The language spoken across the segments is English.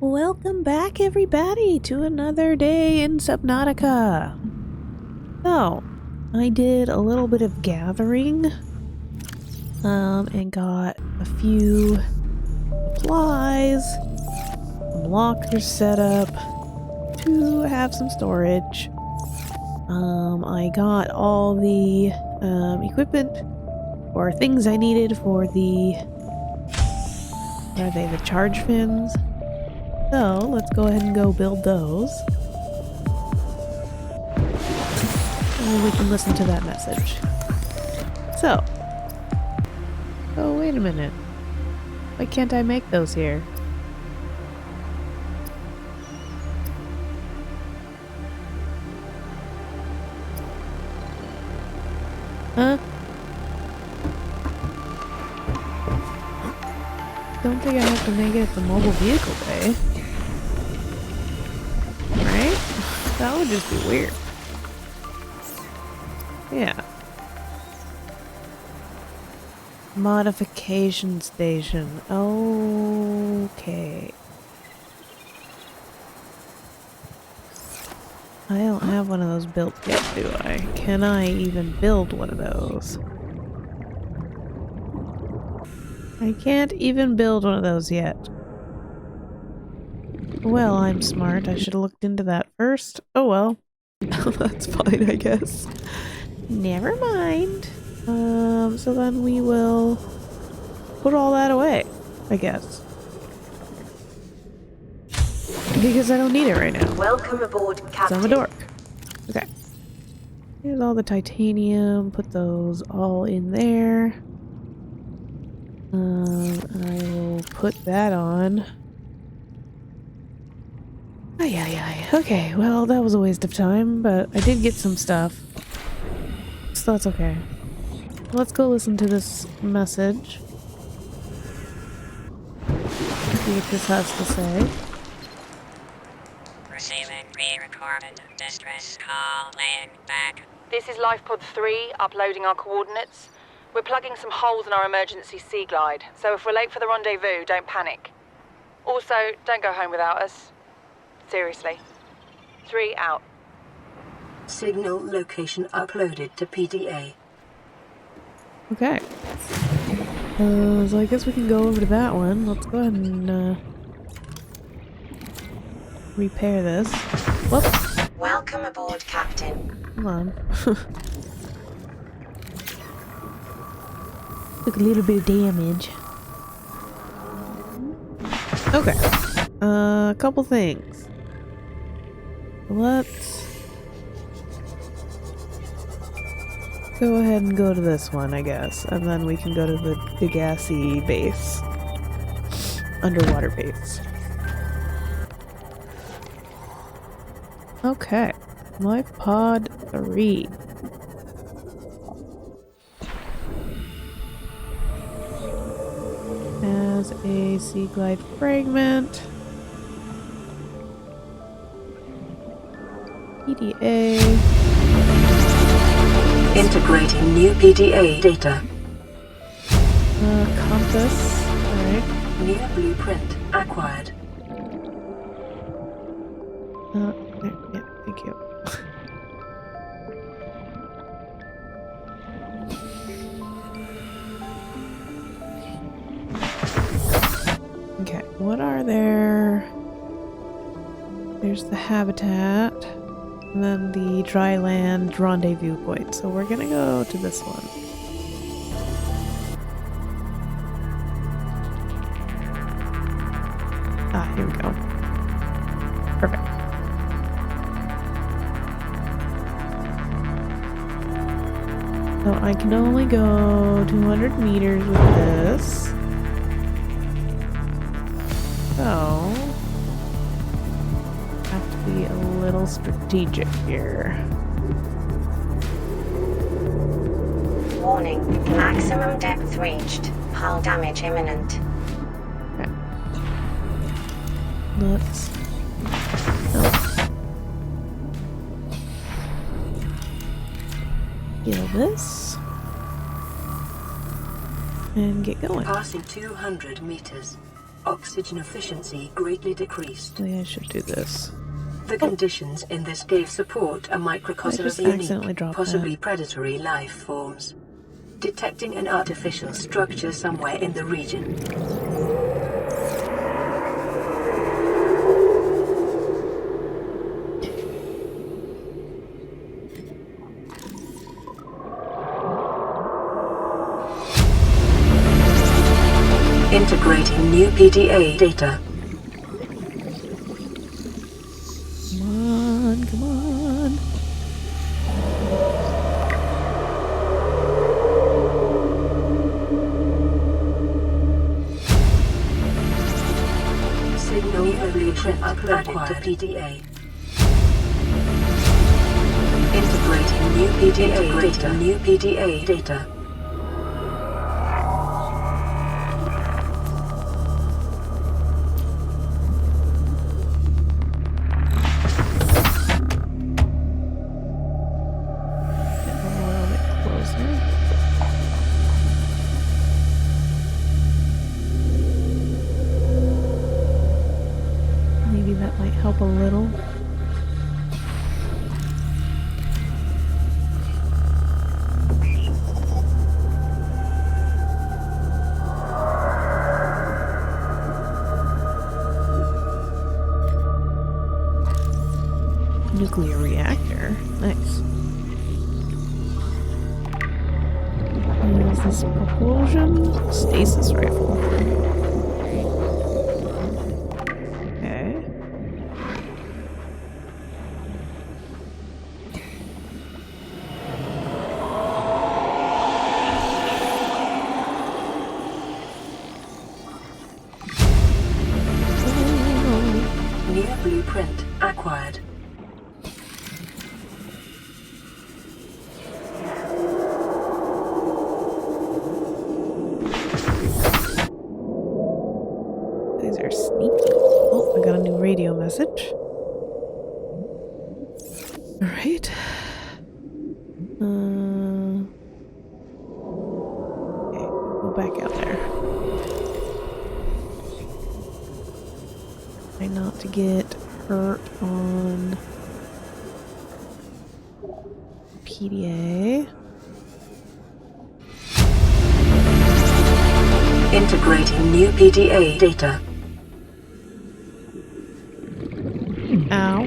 Welcome back, everybody, to another day in Subnautica. So, I did a little bit of gathering, and got a few supplies, some lockers set up to have some storage. I got all the equipment or things I needed for the, what are they, the charge fins? So, let's go ahead and go build those. And then we can listen to that message. So. Oh, wait a minute. Why can't I make those here? Huh? Don't think I have to make it at the mobile vehicle bay. Right? That would just be weird. Yeah. Modification station. Okay. I don't have one of those built yet, do I? Can I even build one of those? I can't even build one of those yet. Well, I'm smart. I should have looked into that first. Oh well. That's fine, I guess. Never mind. So then we will put all that away, I guess. Because I don't need it right now. Welcome aboard, Captain. I'm a dork. Okay. Here's all the titanium. Put those all in there. I will put that on. Okay, well, that was a waste of time, but I did get some stuff. So that's okay. Let's go listen to this message. See what this has to say. Receiving pre-recorded distress call, laying back. This is Lifepod 3, uploading our coordinates. We're plugging some holes in our emergency sea glide, so if we're late for the rendezvous, don't panic. Also, don't go home without us. Seriously. 3 out. Signal location uploaded to PDA. Okay. So I guess we can go over to that one. Let's go ahead and repair this. Whoops. Welcome aboard, Captain. Hold on. Took a little bit of damage. Okay. A couple things. Let's go ahead and go to this one, I guess. And then we can go to the Degasi base. Underwater base. Okay. Lifepod 3. Has a sea glide fragment. PDA. Integrating new PDA data. Compass. Alright. New blueprint acquired. Yeah, thank you. Okay, what are there? There's the habitat, and then the dry land rendezvous point. So we're gonna go to this one. Ah, here we go. Perfect. So I can only go 200 meters with this. So have to be a little strategic here. Warning, maximum depth reached. Hull damage imminent. Okay. Let's kill this and get going. Passing 200 meters. Oxygen efficiency greatly decreased. Maybe I should do this. The conditions in this cave support a microcosm just of accidentally unique, dropped possibly predatory life forms. Detecting an artificial structure somewhere in the region. Integrating new PDA data. Come on, come on. Signal blueprint uploaded to PDA. Integrating new PDA data. New PDA data. Get a little bit closer. Maybe that might help a little. Nuclear reactor. Nice. Is this propulsion? Stasis rifle. Okay. New blueprint acquired. These are sneaky. Oh, I got a new radio message. Alright. Okay, go back out there. Try not to get hurt on PDA. Integrating new PDA data. Ow. Ow.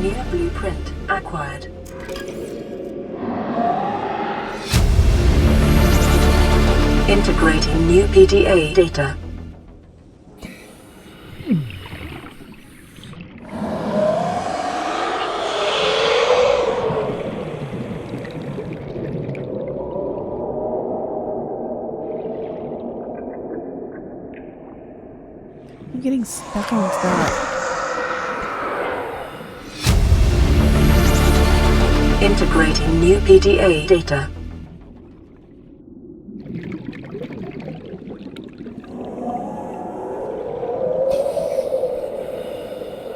New blueprint acquired. Integrating new PDA data. I'm getting stuck on stuff. Integrating new PDA data.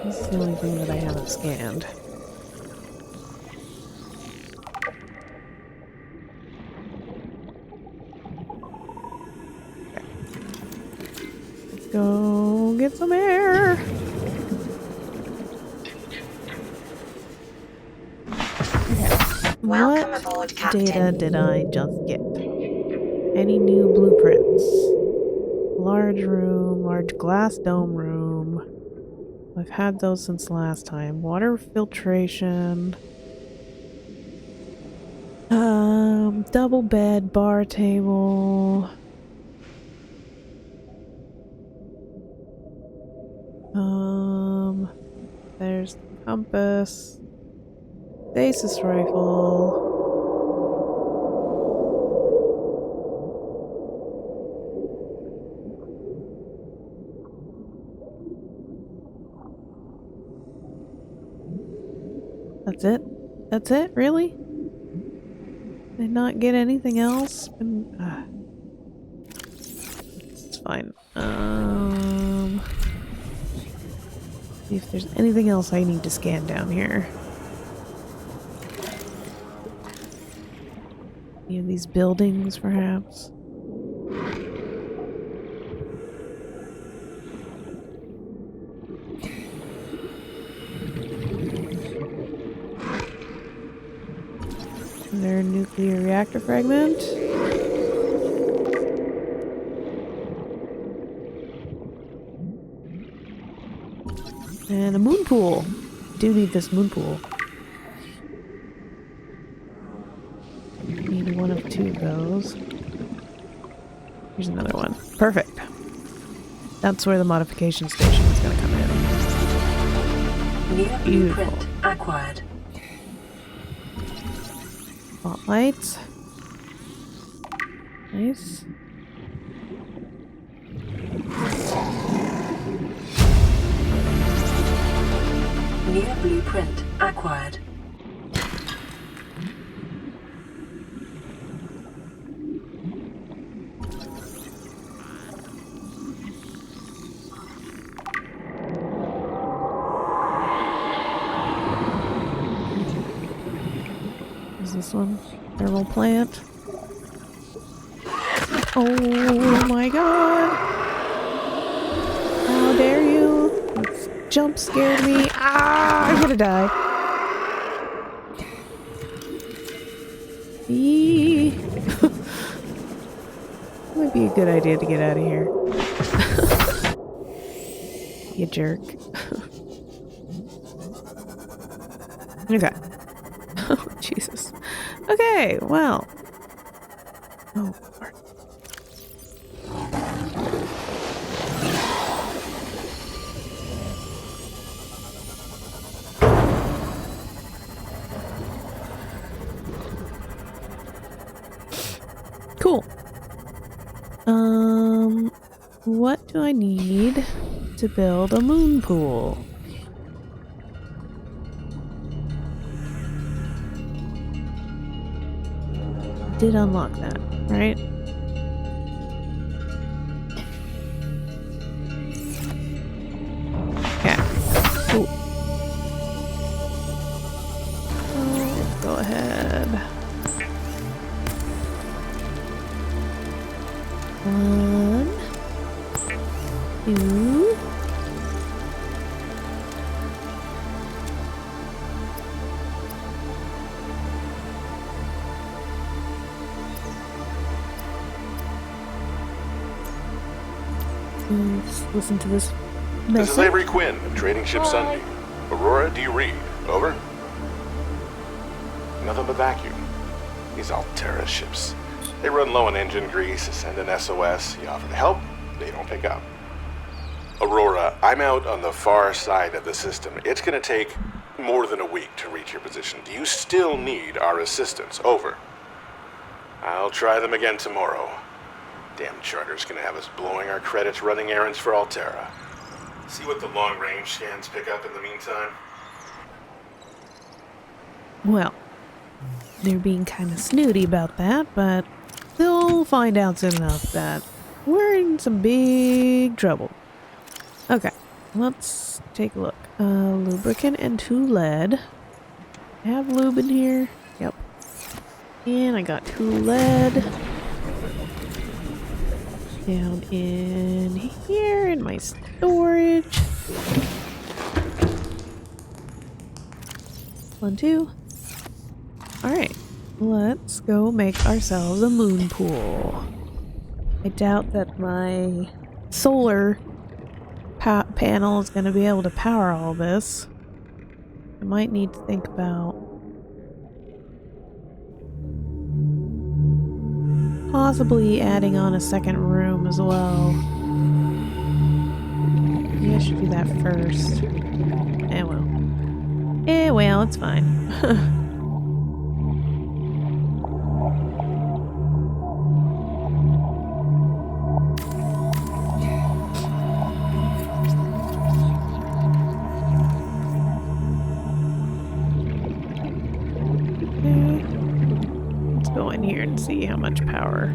This is the only thing that I haven't scanned. Okay. Let's go get some air. Okay. Welcome What aboard, Captain. data did I just get? Any new blueprints? Large room, large glass dome room. I've had those since last time. Water filtration. Double bed, bar table. There's the compass. Stasis rifle. That's it? That's it? Really? I not get anything else? It's fine. See if there's anything else I need to scan down here. Any of these buildings, perhaps? Is there a nuclear reactor fragment? And a moon pool. Do need this moon pool. Need one of two of those. Here's another one. Perfect. That's where the modification station is going to come in. Near blueprint acquired. Spotlights. Nice. Near blueprint acquired. Is this one? Thermal plant. Oh my god! How dare you! It's jump scared me. Ah! I'm gonna die. Eee. Might be a good idea to get out of here. You jerk. Okay. Oh, Jesus. Okay, well. Oh, Lord. Cool. What do I need to build a moon pool? Did unlock that, right? Okay. Cool. Let's go ahead. 1, 2. Let's listen to this message. This is Avery Quinn, trading ship Sunbeam. Aurora, do you read? Over? Nothing but vacuum. These Altera ships. They run low on engine grease, send an SOS, you offer to help, they don't pick up. Aurora, I'm out on the far side of the system. It's gonna take more than a week to reach your position. Do you still need our assistance? Over. I'll try them again tomorrow. Damn charter's gonna have us blowing our credits running errands for Altera. See what the long-range scans pick up in the meantime. Well, they're being kind of snooty about that, but they'll find out soon enough that we're in some big trouble. Okay, let's take a look. Lubricant and 2 lead. I have lube in here. Yep. And I got 2 lead. Down in here in my storage. 1, 2. Alright, let's go make ourselves a moon pool. I doubt that my solar panel is going to be able to power all this. I might need to think about possibly adding on a second room as well. Maybe I should do that first. Well, it's fine. Let's go in see how much power.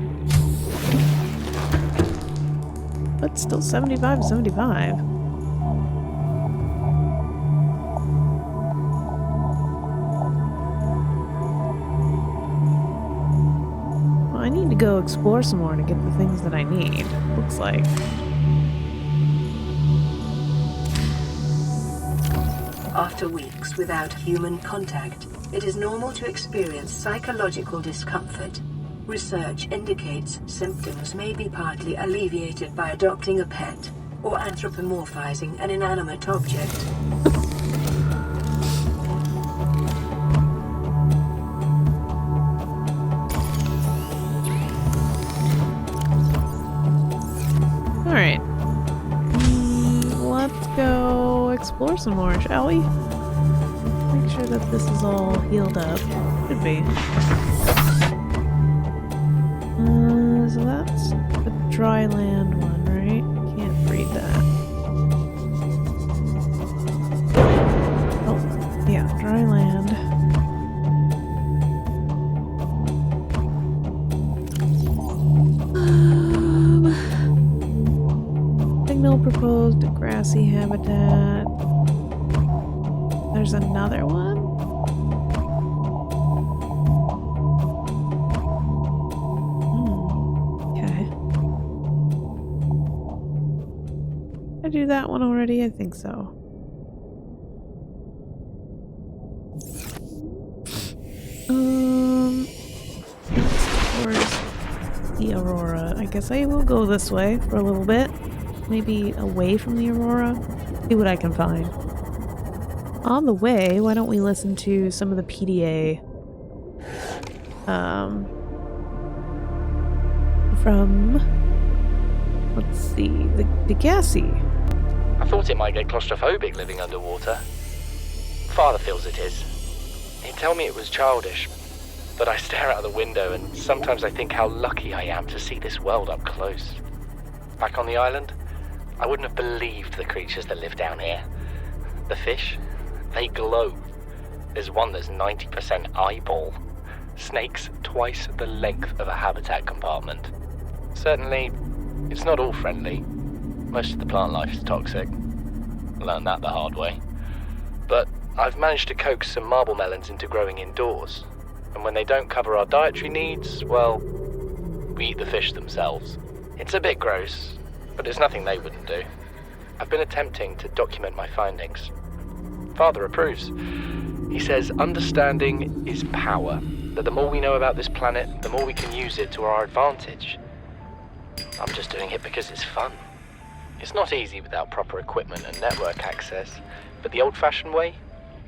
But still 75 to 75. Well, I need to go explore some more to get the things that I need, looks like. After weeks without human contact, it is normal to experience psychological discomfort. Research indicates symptoms may be partly alleviated by adopting a pet or anthropomorphizing an inanimate object. Alright. Let's go explore some more, shall we? Make sure that this is all healed up. Should be. So that's the dry land one, right? Can't read that. Oh, yeah, dry land. Signal proposed grassy habitat. There's another one? Did I do that one already? I think so. Towards the Aurora. I guess I will go this way for a little bit. Maybe away from the Aurora. See what I can find. On the way, why don't we listen to some of the PDA from, let's see, the Degasi. I thought it might get claustrophobic living underwater. Father feels it is. He'd tell me it was childish, but I stare out of the window and sometimes I think how lucky I am to see this world up close. Back on the island, I wouldn't have believed the creatures that live down here. The fish, they glow. There's one that's 90% eyeball. Snakes twice the length of a habitat compartment. Certainly, it's not all friendly. Most of the plant life is toxic. Learned that the hard way. But I've managed to coax some marble melons into growing indoors. And when they don't cover our dietary needs, well, we eat the fish themselves. It's a bit gross, but it's nothing they wouldn't do. I've been attempting to document my findings. Father approves. He says understanding is power, that the more we know about this planet, the more we can use it to our advantage. I'm just doing it because it's fun. It's not easy without proper equipment and network access, but the old-fashioned way,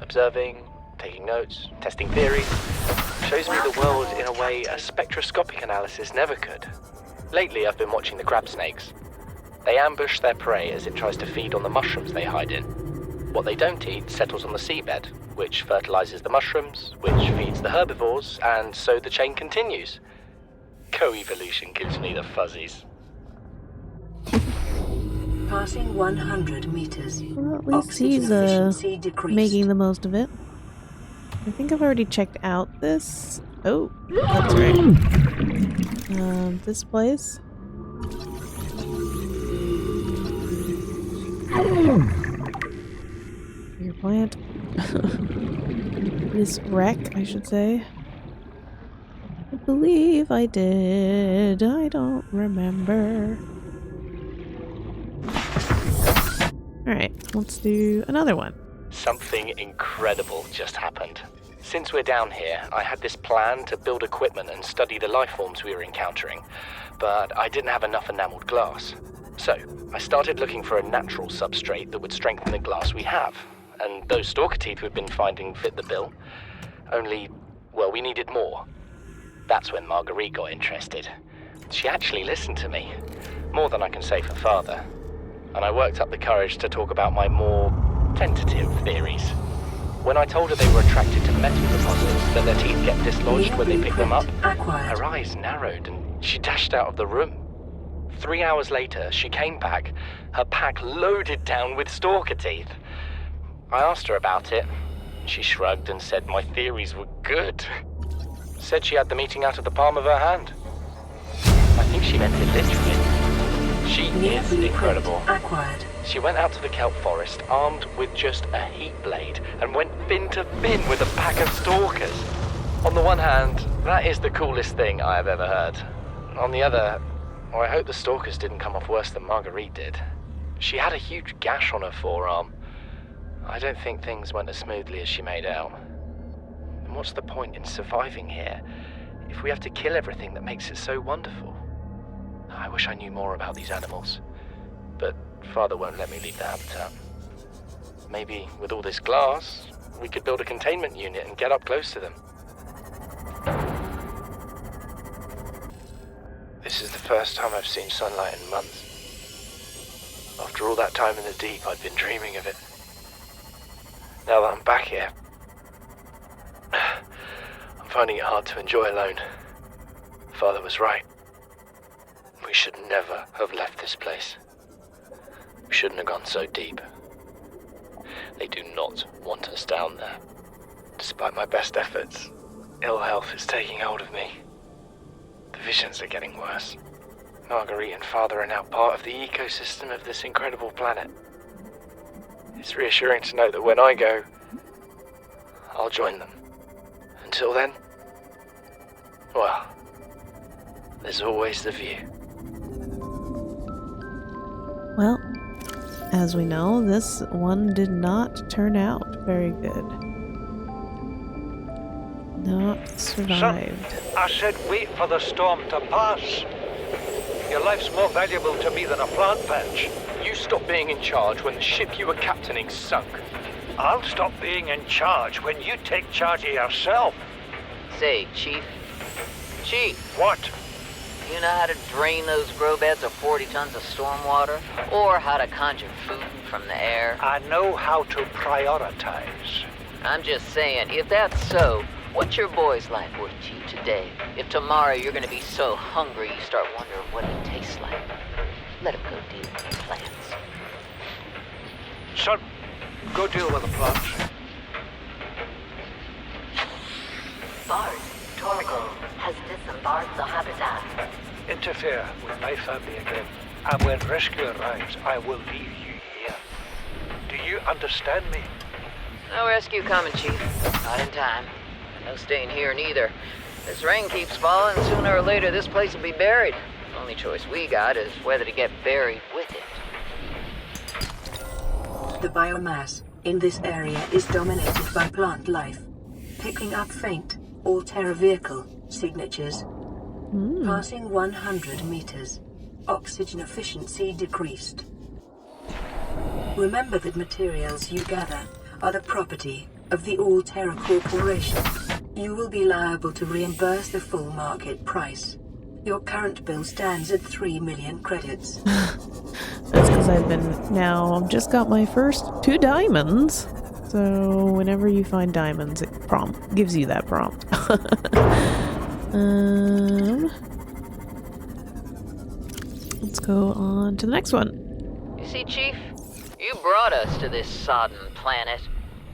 observing, taking notes, testing theories, shows me the world in a way a spectroscopic analysis never could. Lately, I've been watching the crab snakes. They ambush their prey as it tries to feed on the mushrooms they hide in. What they don't eat settles on the seabed, which fertilizes the mushrooms, which feeds the herbivores, and so the chain continues. Co-evolution gives me the fuzzies. Passing 100 meters. Well, at least Oxygen he's efficiency decreased. making the most of it. I think I've already checked out this. Oh, that's right. This place. Your plant. This wreck, I should say. I believe I did. I don't remember. Alright, let's do another one. Something incredible just happened. Since we're down here, I had this plan to build equipment and study the life forms we were encountering, but I didn't have enough enameled glass. So, I started looking for a natural substrate that would strengthen the glass we have, and those stalker teeth we've been finding fit the bill. Only, well, we needed more. That's when Marguerite got interested. She actually listened to me, more than I can say for Father. And I worked up the courage to talk about my more tentative theories. When I told her they were attracted to metal deposits, that their teeth get dislodged when they pick them up, her eyes narrowed and she dashed out of the room. 3 hours later, she came back, her pack loaded down with stalker teeth. I asked her about it. She shrugged and said my theories were good. said she had the meeting out of the palm of her hand. I think she meant it literally. She is incredible. Acquired. She went out to the kelp forest armed with just a heat blade and went bin to bin with a pack of stalkers. On the one hand, that is the coolest thing I have ever heard. On the other, I hope the stalkers didn't come off worse than Marguerite did. She had a huge gash on her forearm. I don't think things went as smoothly as she made out. And what's the point in surviving here if we have to kill everything that makes it so wonderful? I wish I knew more about these animals, but Father won't let me leave the habitat. Maybe with all this glass, we could build a containment unit and get up close to them. This is the first time I've seen sunlight in months. After all that time in the deep, I'd been dreaming of it. Now that I'm back here, I'm finding it hard to enjoy alone. Father was right. We should never have left this place. We shouldn't have gone so deep. They do not want us down there. Despite my best efforts, ill health is taking hold of me. The visions are getting worse. Marguerite and Father are now part of the ecosystem of this incredible planet. It's reassuring to know that when I go, I'll join them. Until then, well, there's always the view. Well, as we know, this one did not turn out very good. Not survived. Son, I said wait for the storm to pass. Your life's more valuable to me than a plant patch. You stopped being in charge when the ship you were captaining sunk. I'll stop being in charge when you take charge of yourself. Say, Chief. Chief, What? you know how to drain those grow beds of 40 tons of stormwater? Or how to conjure food from the air? I know how to prioritize. I'm just saying, if that's so, what's your boy's life worth to you today? If tomorrow you're gonna be so hungry you start wondering what it tastes like, let him go deal with the plants. Son, go deal with the plants. Bard, Torgo has disembarked the habitat. Interfere with my family again, and when rescue arrives, I will leave you here. Do you understand me? No rescue coming, Chief. Not in time. No staying here neither. This rain keeps falling, sooner or later this place will be buried. The only choice we got is whether to get buried with it. The biomass in this area is dominated by plant life, picking up faint all-terra vehicle signatures. Passing 100 meters, oxygen efficiency decreased. Remember that materials you gather are the property of the All-Terra Corporation. You will be liable to reimburse the full market price. Your current bill stands at 3 million credits. That's because I've just got my first 2 diamonds. So whenever you find diamonds, it gives you that prompt. Let's go on to the next one. You see, Chief, you brought us to this sodden planet.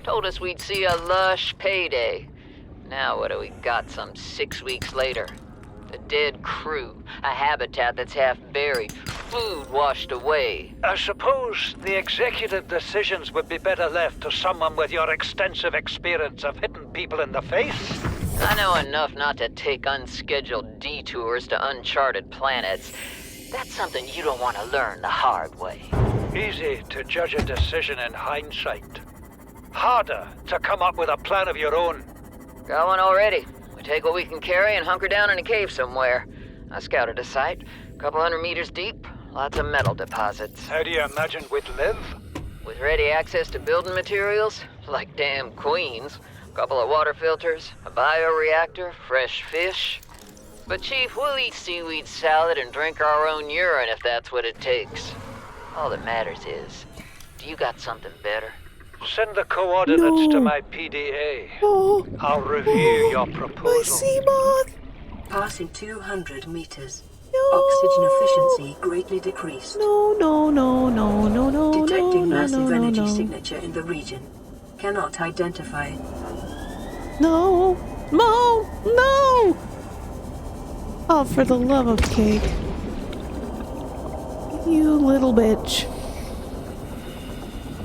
Told us we'd see a lush payday. Now what do we got some 6 weeks later? A dead crew, a habitat that's half buried, food washed away. I suppose the executive decisions would be better left to someone with your extensive experience of hitting people in the face. I know enough not to take unscheduled detours to uncharted planets. That's something you don't want to learn the hard way. Easy to judge a decision in hindsight. Harder to come up with a plan of your own. Got one already. We take what we can carry and hunker down in a cave somewhere. I scouted a site, a couple 100 meters deep, lots of metal deposits. How do you imagine we'd live? With ready access to building materials, like damn queens, a couple of water filters, a bioreactor, fresh fish. But Chief, we'll eat seaweed salad and drink our own urine if that's what it takes. All that matters is, do you got something better? Send the coordinates No. to my PDA. Oh, I'll review your proposal. my Seamoth! Passing 200 meters, No. oxygen efficiency greatly decreased. No. Detecting massive energy no. signature in the region. Cannot identify. No. no! Oh, for the love of cake. You little bitch.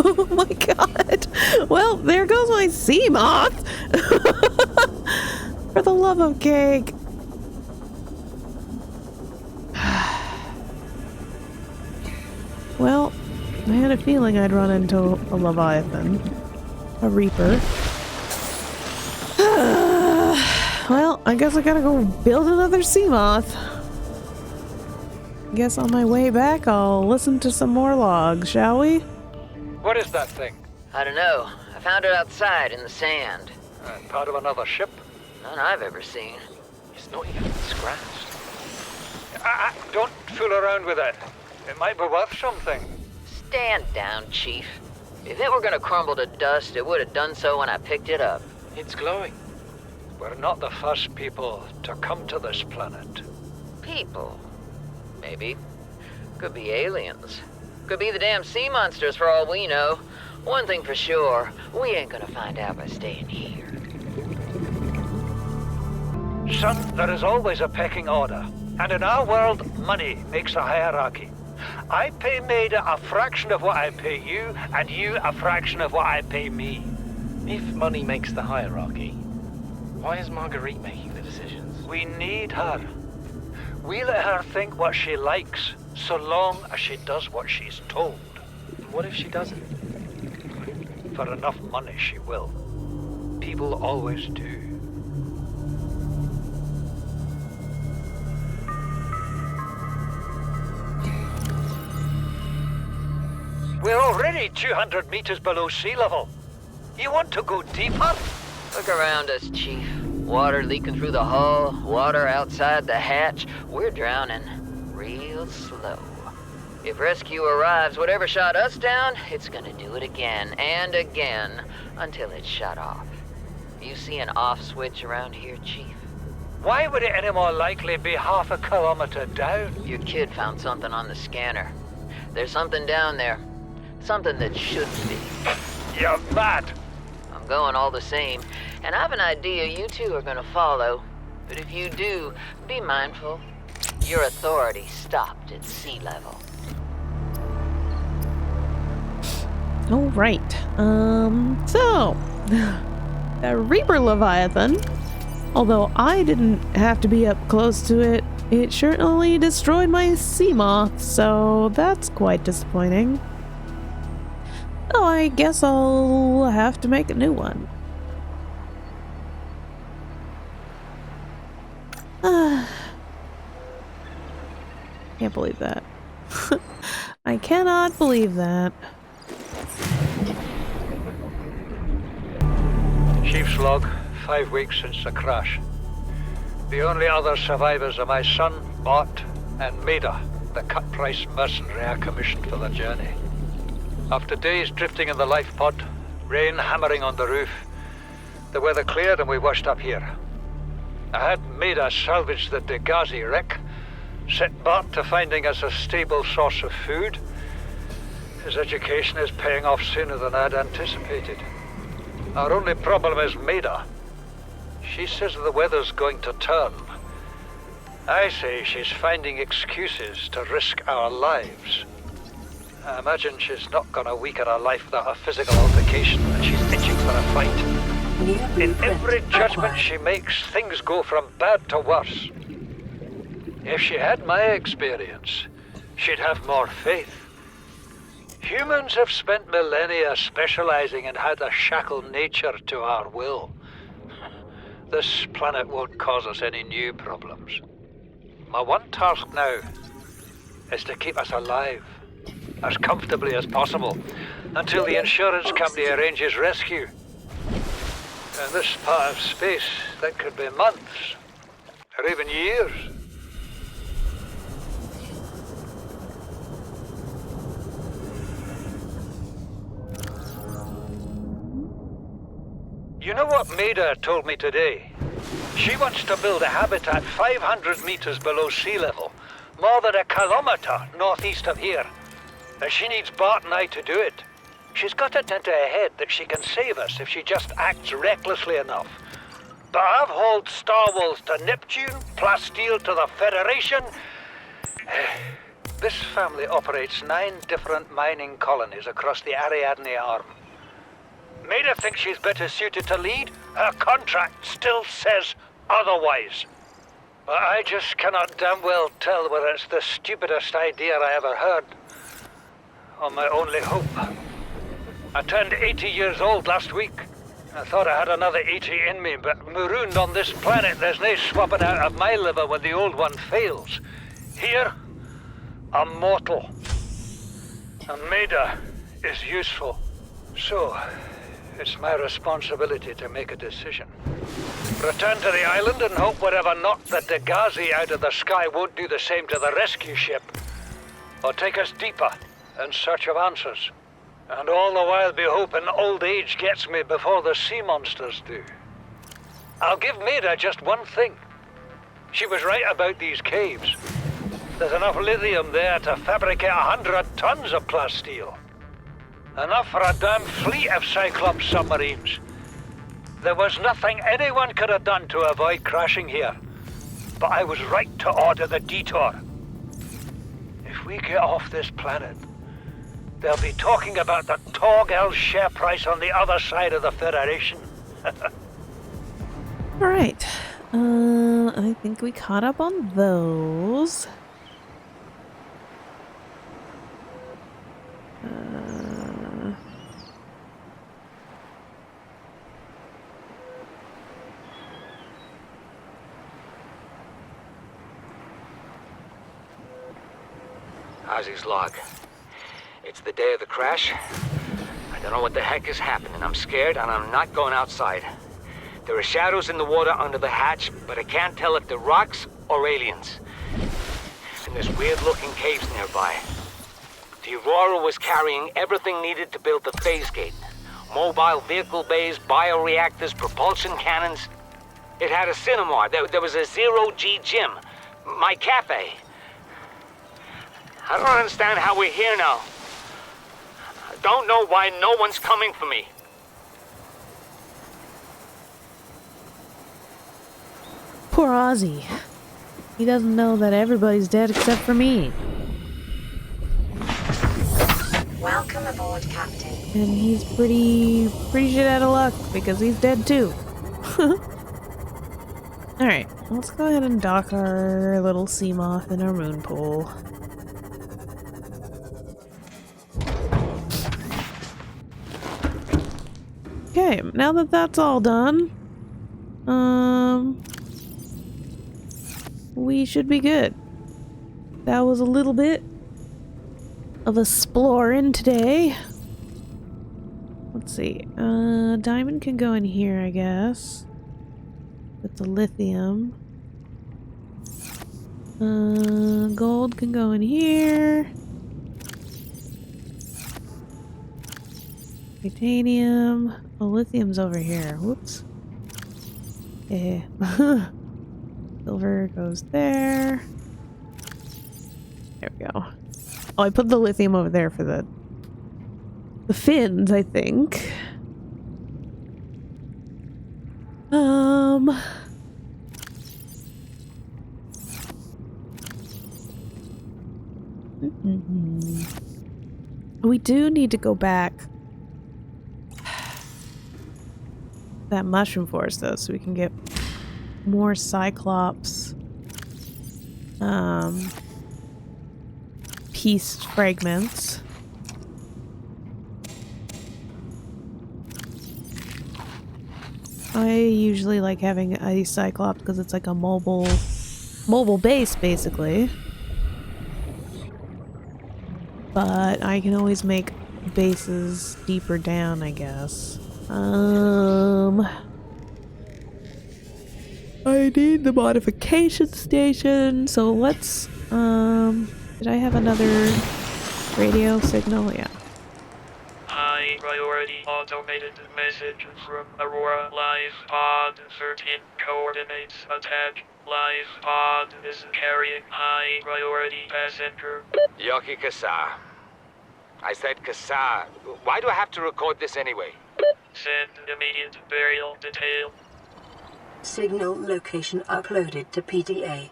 Oh my god. Well, there goes my Seamoth. For the love of cake. Well, I had a feeling I'd run into a Leviathan. A Reaper. Well, I guess I gotta go build another Seamoth. Guess on my way back I'll listen to some more logs, shall we? What is that thing? I don't know. I found it outside in the sand. Part of another ship? None I've ever seen. It's not even scratched. Don't fool around with it. It might be worth something. Stand down, Chief. If it were gonna crumble to dust, it would have done so when I picked it up. It's glowing. We're not the first people to come to this planet. People. Maybe. Could be aliens. Could be the damn sea monsters for all we know. One thing for sure, we ain't gonna find out by staying here. Son, there is always a pecking order. And in our world, money makes a hierarchy. I pay Maida a fraction of what I pay you, and you a fraction of what I pay me. If money makes the hierarchy, why is Marguerite making the decisions? We need her. We let her think what she likes, so long as she does what she's told. What if she doesn't? For enough money, she will. People always do. We're already 200 meters below sea level. You want to go deeper? Look around us, Chief. Water leaking through the hull, water outside the hatch. We're drowning real slow. If rescue arrives, whatever shot us down, it's gonna do it again and again until it's shut off. You see an off switch around here, Chief? Why would it any more likely be half a kilometer down? Your kid found something on the scanner. There's something down there. Something that shouldn't be. You're mad. I'm going all the same, and I have an idea you two are gonna follow. But if you do, be mindful. Your authority stopped at sea level. All right. So the Reaper Leviathan, although I didn't have to be up close to it, it certainly destroyed my Seamoth, so that's quite disappointing. Oh, I guess I'll have to make a new one. Can't believe that. I cannot believe that. Chief's log, 5 weeks since the crash. The only other survivors are my son, Bart, and Maida, the cut-price mercenary I commissioned for the journey. After days drifting in the life pod, rain hammering on the roof, the weather cleared and we washed up here. I had Maida salvage the Degasi wreck, set Bart to finding us a stable source of food. His education is paying off sooner than I'd anticipated. Our only problem is Maida. She says the weather's going to turn. I say she's finding excuses to risk our lives. I imagine she's not gonna weaken her life without a physical altercation, and she's itching for a fight. In every judgment she makes, things go from bad to worse. If she had my experience, she'd have more faith. Humans have spent millennia specializing in how to shackle nature to our will. This planet won't cause us any new problems. My one task now is to keep us alive, as comfortably as possible, until the insurance company arranges rescue. In this part of space, that could be months, or even years. You know what Maida told me today? She wants to build a habitat 500 meters below sea level, more than a kilometer northeast of here. And she needs Bart and I to do it. She's got it into her head that she can save us if she just acts recklessly enough. But I've hauled Star Wars to Neptune, Plasteel to the Federation. This family operates 9 different mining colonies across the Ariadne Arm. Maida thinks she's better suited to lead. Her contract still says otherwise. But I just cannot damn well tell whether it's the stupidest idea I ever heard, or my only hope. I turned 80 years old last week. I thought I had another 80 in me, but marooned on this planet, there's no swapping out of my liver when the old one fails. Here, I'm mortal. And Maida is useful. So, it's my responsibility to make a decision. Return to the island and hope whatever knocked the Degasi out of the sky won't do the same to the rescue ship. Or take us deeper in search of answers. And all the while be hoping old age gets me before the sea monsters do. I'll give Maida just one thing. She was right about these caves. There's enough lithium there to fabricate 100 tons of plasteel. Enough for a damn fleet of Cyclops submarines. There was nothing anyone could have done to avoid crashing here. But I was right to order the detour. If we get off this planet, they'll be talking about the Torgal share price on the other side of the Federation. Alright. I think we caught up on those. Ozzy's log. It's the day of the crash. I don't know what the heck is happening. I'm scared and I'm not going outside. There are shadows in the water under the hatch, but I can't tell if they're rocks or aliens. And there's weird-looking caves nearby. The Aurora was carrying everything needed to build the phase gate. Mobile vehicle bays, bioreactors, propulsion cannons. It had a cinema. There was a zero-G gym. My cafe. I don't understand how we're here now. I don't know why no one's coming for me. Poor Ozzy. He doesn't know that everybody's dead except for me. Welcome aboard, Captain. And he's pretty shit out of luck because he's dead too. Alright, let's go ahead and dock our little Seamoth in our moon pool. Okay, now that that's all done, we should be good. That was a little bit of exploring today. Let's see, diamond can go in here, I guess. With the lithium. Gold can go in here. Titanium. Oh, lithium's over here. Whoops. Yeah. Silver goes there. There we go. Oh, I put the lithium over there for the fins, I think. We do need to go back that mushroom forest though, so we can get more Cyclops piece fragments. I usually like having a Cyclops because it's like a mobile base basically. But I can always make bases deeper down, I guess. I need the modification station, so let's, did I have another radio signal? Yeah. High priority automated message from Aurora Live Pod 13 coordinates attack. Live Pod is carrying high priority passenger. Yoki Kasa. I said Kasa. Why do I have to record this anyway? Send immediate burial detail. Signal location uploaded to PDA.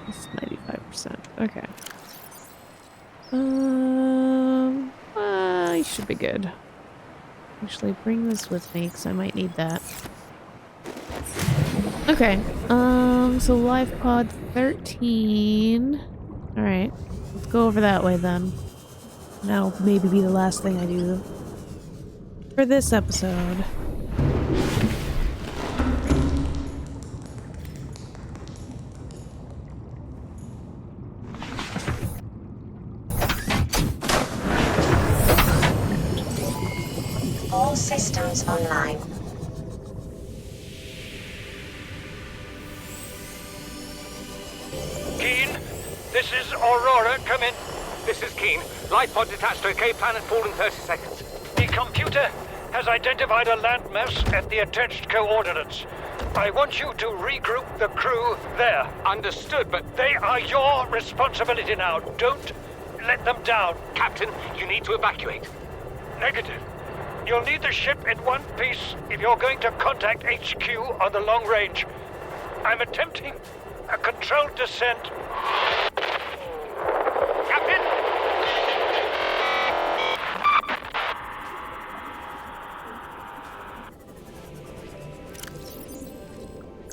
It's 95%. Okay. I should be good. Actually, bring this with me because I might need that. Okay. So life pod 13. All right, let's go over that way then. That'll maybe be the last thing I do for this episode. All systems online. Keen, this is Aurora. Come in. This is Keen. Life pod detached to Cape Planet fall in 30 seconds. The computer has identified a landmass at the attached coordinates. I want you to regroup the crew there. Understood, but They are your responsibility now. Don't let them down. Captain, you need to evacuate. Negative. You'll need the ship in one piece if you're going to contact HQ on the long range. I'm attempting a controlled descent. Captain!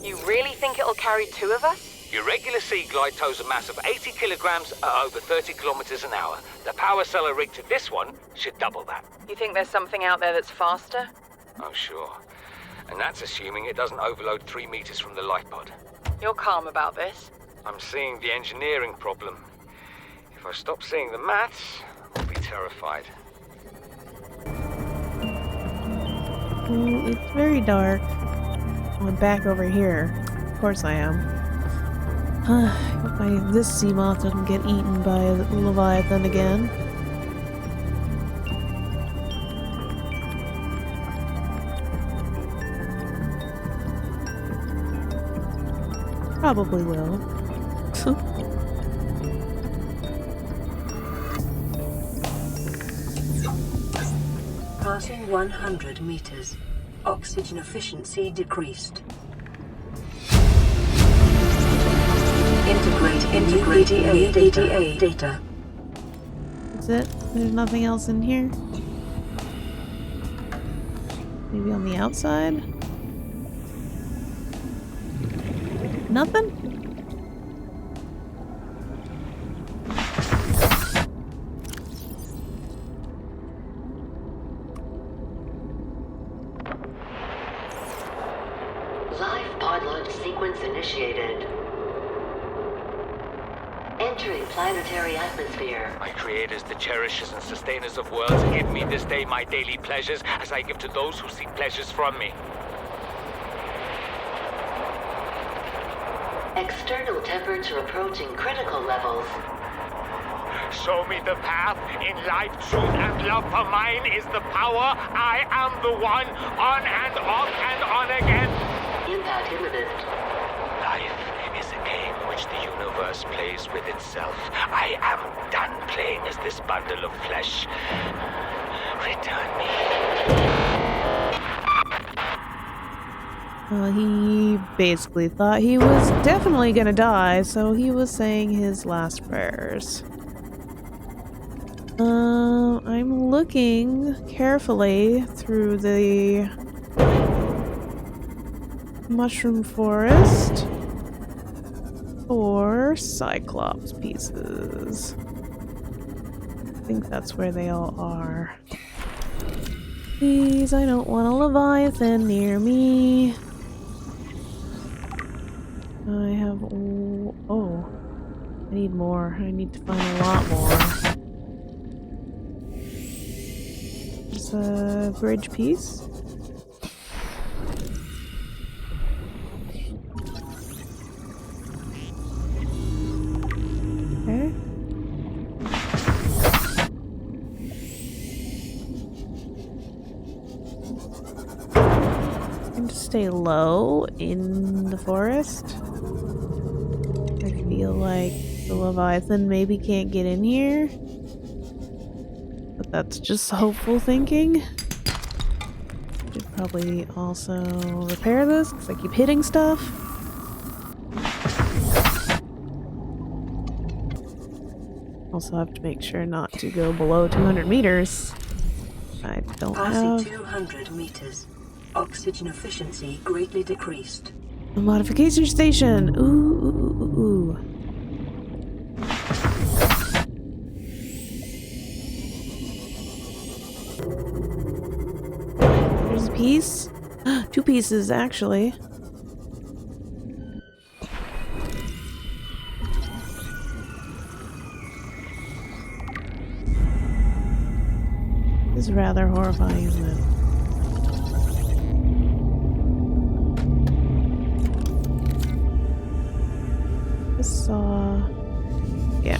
You really think it'll carry 2 of us? Your regular sea glide tows a mass of 80 kilograms at over 30 kilometers an hour. The power cellar rigged to this one should double that. You think there's something out there that's faster? Oh, sure. And that's assuming it doesn't overload 3 meters from the life pod. You're calm about this. I'm seeing the engineering problem. If I stop seeing the maths, I'll be terrified. Well, it's very dark. I'm back over here. Of course I am. I hope this Seamoth doesn't get eaten by the Leviathan again. Probably will. Passing 100 meters. Oxygen efficiency decreased. Integrate PDA data. That's it? There's nothing else in here? Maybe on the outside? Nothing? Live pod launch sequence initiated. Entering planetary atmosphere. My creators, the cherishers and sustainers of worlds, give me this day my daily pleasures as I give to those who seek pleasures from me. External temperature approaching critical levels. Show me the path. In life, truth, and love for mine is the power. I am the one, on and off and on again. Impact imminent. Life is a game which the universe plays with itself. I am done playing as this bundle of flesh. Return me. He basically thought he was definitely gonna die, so he was saying his last prayers. I'm looking carefully through the mushroom forest for Cyclops pieces. I think that's where they all are. Please, I don't want a Leviathan near me. I have... oh. I need more. I need to find a lot more. There's a bridge piece. Okay. And to stay low in the forest. I feel like the Leviathan maybe can't get in here. But that's just hopeful thinking. probably also repair this because I keep hitting stuff. Also have to make sure not to go below 200 meters. I don't Passing have 200 meters. Oxygen efficiency greatly decreased. a modification station. Ooh, ooh, ooh, ooh. There's a piece. 2 pieces, actually. This is rather horrifying, isn't it? This saw. Yeah.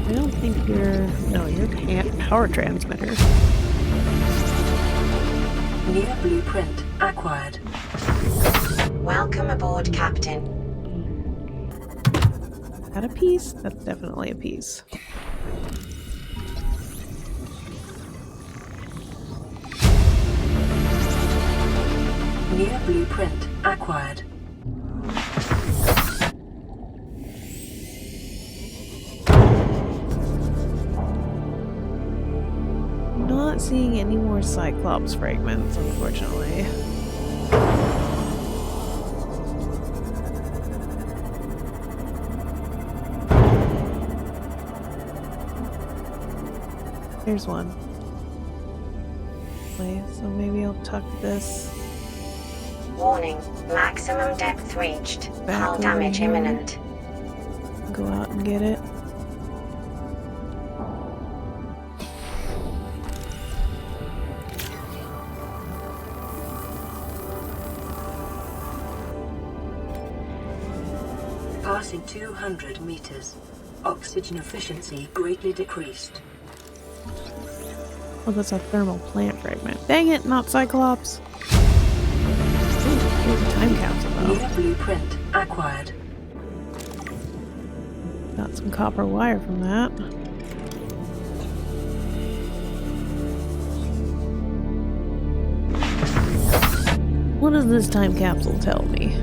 I don't think you're. No, you're power transmitter. New blueprint acquired. Welcome aboard, Captain. That a piece? That's definitely a piece. New blueprint acquired. Not seeing any more Cyclops fragments, unfortunately. There's one. Okay, so maybe I'll tuck this Warning, maximum depth reached. back Hull over damage here. imminent. Go out and get it. Passing 200 meters. Oxygen efficiency greatly decreased. Oh, that's a thermal plant fragment. Dang it, not Cyclops. Ooh, here's a time capsule though. New blueprint acquired. Got some copper wire from that. What does this time capsule tell me?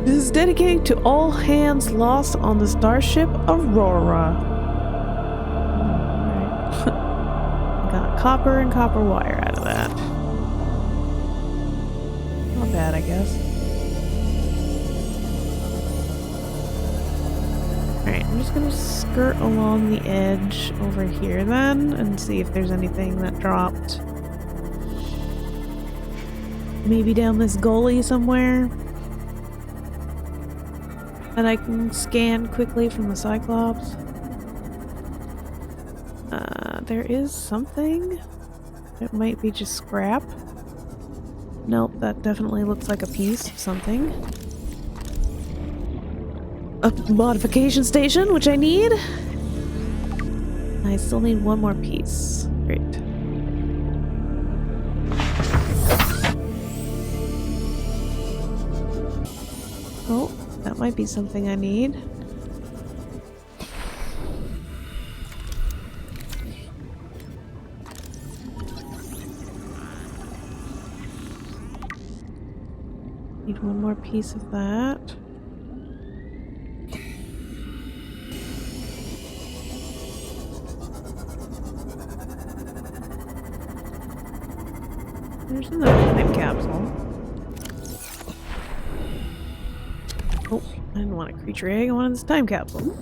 This is dedicated to all hands lost on the starship Aurora. Alright. Got copper and copper wire out of that. Not bad, I guess. Alright, I'm just gonna skirt along the edge over here then and see if there's anything that dropped. Maybe down this gully somewhere. And I can scan quickly from the Cyclops. There is something. It might be just scrap. Nope, that definitely looks like a piece of something. A modification station, which I need. I still need one more piece. Great. Oh, that might be something I need. Need one more piece of that. There's another time capsule. Oh, I didn't want a creature egg, I wanted this time capsule.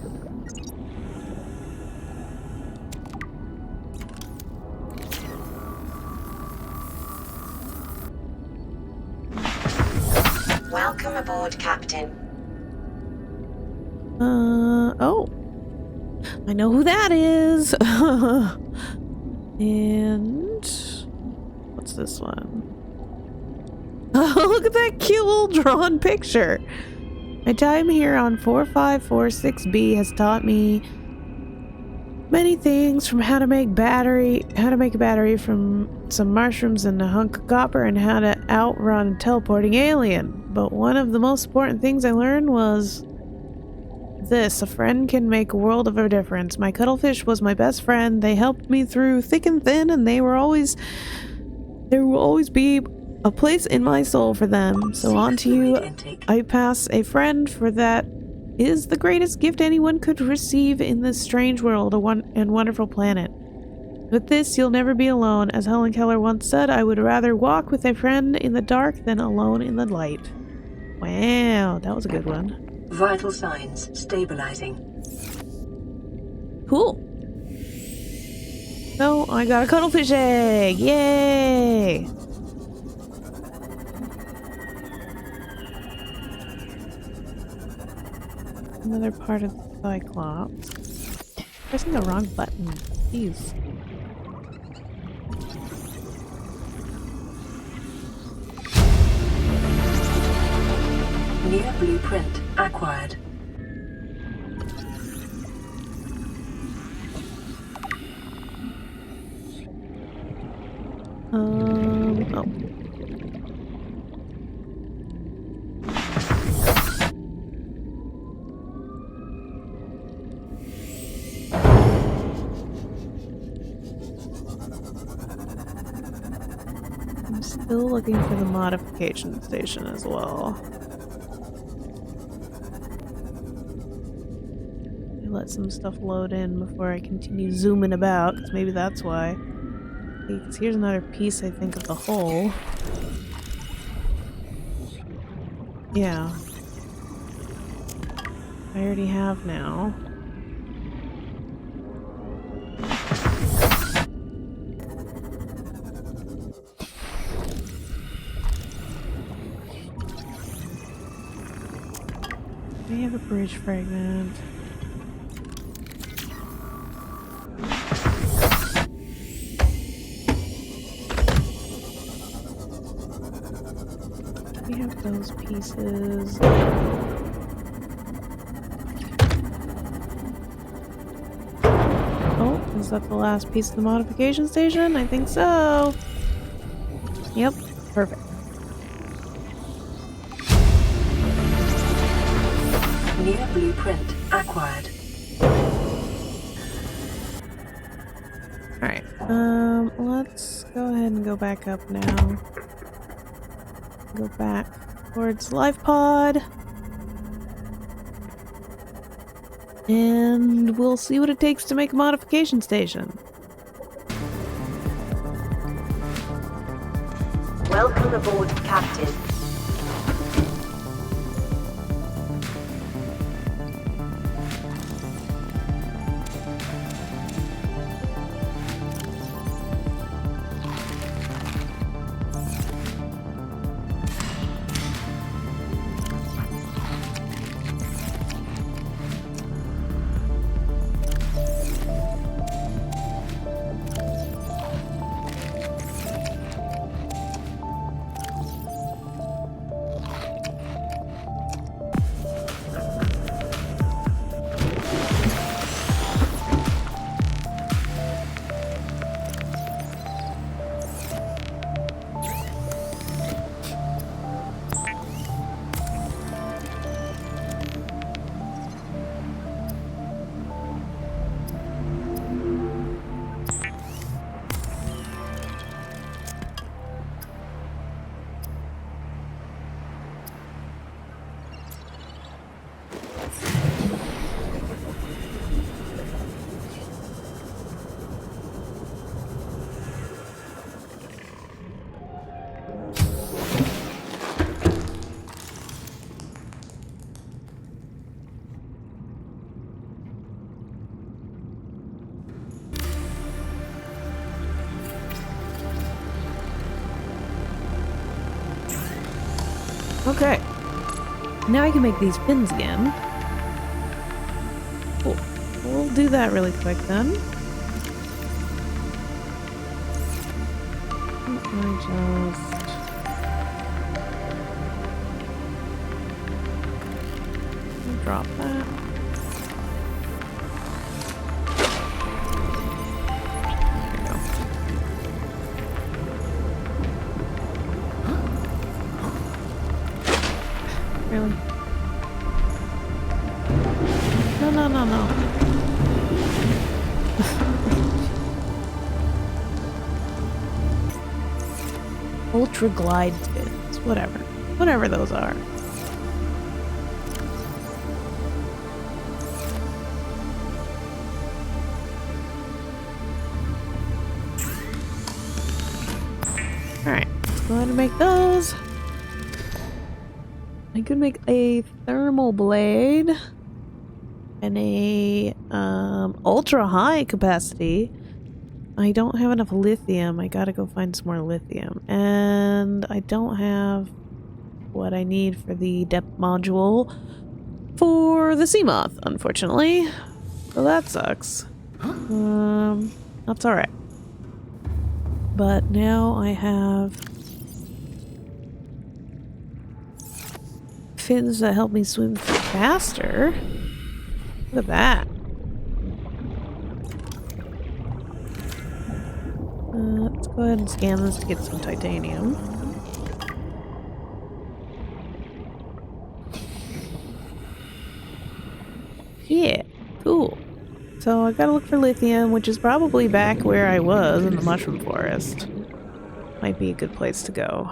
Welcome aboard, Captain. Oh. I know who that is! And... what's this one? Oh, look at that cute little drawn picture! My time here on 4546B has taught me many things, from how to make a battery from some mushrooms and a hunk of copper, and how to outrun a teleporting alien. But one of the most important things I learned was this. A friend can make a world of a difference. My cuttlefish was my best friend. They helped me through thick and thin, and there will always be a place in my soul for them. So on to you. I pass a friend, for that is the greatest gift anyone could receive in this strange world, and wonderful planet. With this, you'll never be alone. As Helen Keller once said, I would rather walk with a friend in the dark than alone in the light. Wow, that was a good one. Vital signs stabilizing. Cool. So, I got a cuttlefish egg! Yay! Another part of the Cyclops. Pressing the wrong button. Jeez. Near blueprint acquired. Oh. I'm still looking for the modification station as well. Let some stuff load in before I continue zooming about, because maybe that's why. Because here's another piece, I think, of the hull. Yeah. I already have now. We have a bridge fragment. We have those pieces. Oh, is that the last piece of the modification station? I think so. Yep, perfect. Near blueprint acquired. Alright, let's go ahead and go back up now. Go back towards Life Pod. And we'll see what it takes to make a modification station. Welcome aboard, Captain. Okay. Now I can make these pins again. Cool. We'll do that really quick then. I'll drop that. Really? ultra glide fins, whatever. Whatever those are. Alright, let's go ahead and make those. I could make a thermal blade and a ultra high capacity. I don't have enough lithium. I gotta go find some more lithium. And I don't have what I need for the depth module for the Seamoth, unfortunately. So that sucks. That's alright. But now I have fins that help me swim faster. Look at that. Let's go ahead and scan this to get some titanium. Yeah, cool. So I gotta look for lithium, which is probably back where I was in the mushroom forest. Might be a good place to go.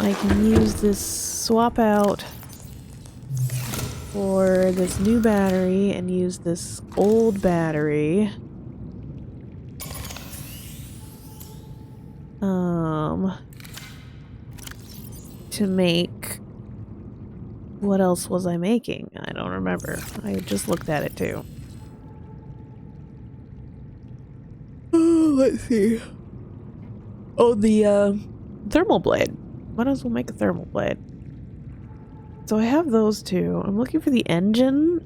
I can use this swap out for this new battery and use this old battery. To make... What else was I making? I don't remember. I just looked at it too. Oh, let's see. Oh, the thermal blade. Might as well make a thermal blade. So I have those two. I'm looking for the engine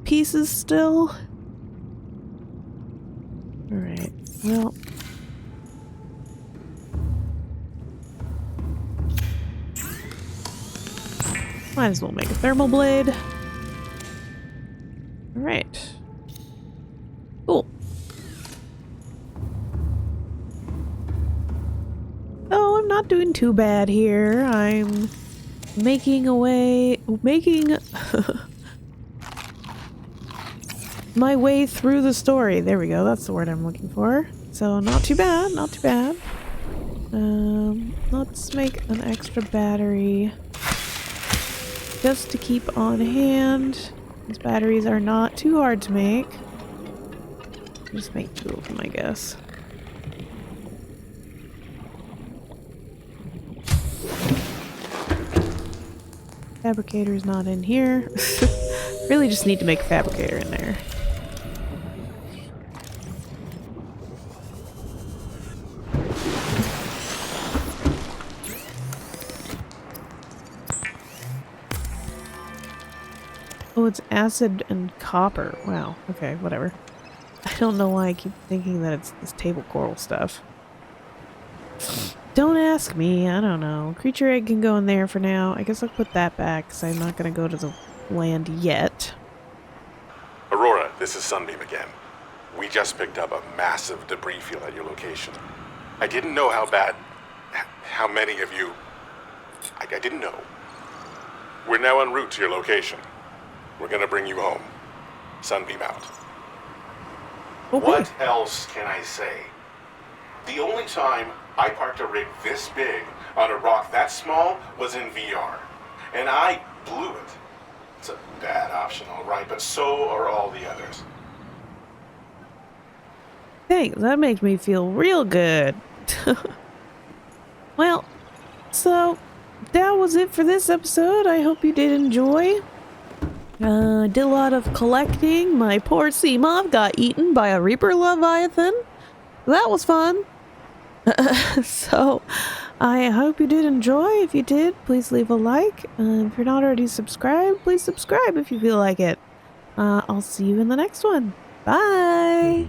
pieces still. Alright, well... Might as well make a thermal blade. Alright. Cool. Oh, I'm not doing too bad here. I'm making my way through the story. There we go. That's the word I'm looking for. So not too bad, not too bad. Let's make an extra battery just to keep on hand. These batteries are not too hard to make. Just make 2 of them, I guess. Fabricator's not in here. Really just need to make a fabricator in there. Oh, it's acid and copper. Wow. Okay, whatever. I don't know why I keep thinking that it's this table coral stuff. Don't ask me. I don't know. Creature egg can go in there for now. I guess I'll put that back because I'm not going to go to the land yet. Aurora, this is Sunbeam again. We just picked up a massive debris field at your location. I didn't know how many of you... I didn't know. We're now en route to your location. We're gonna bring you home. Sunbeam out. Okay. What else can I say? The only time I parked a rig this big on a rock that small was in VR. And I blew it. It's a bad option, all right, but so are all the others. Thanks, that makes me feel real good. Well, so that was it for this episode. I hope you did enjoy. Did a lot of collecting. My poor Seamoth got eaten by a Reaper Leviathan. That was fun. So, I hope you did enjoy. If you did, please leave a like. If you're not already subscribed, please subscribe if you feel like it. I'll see you in the next one. Bye!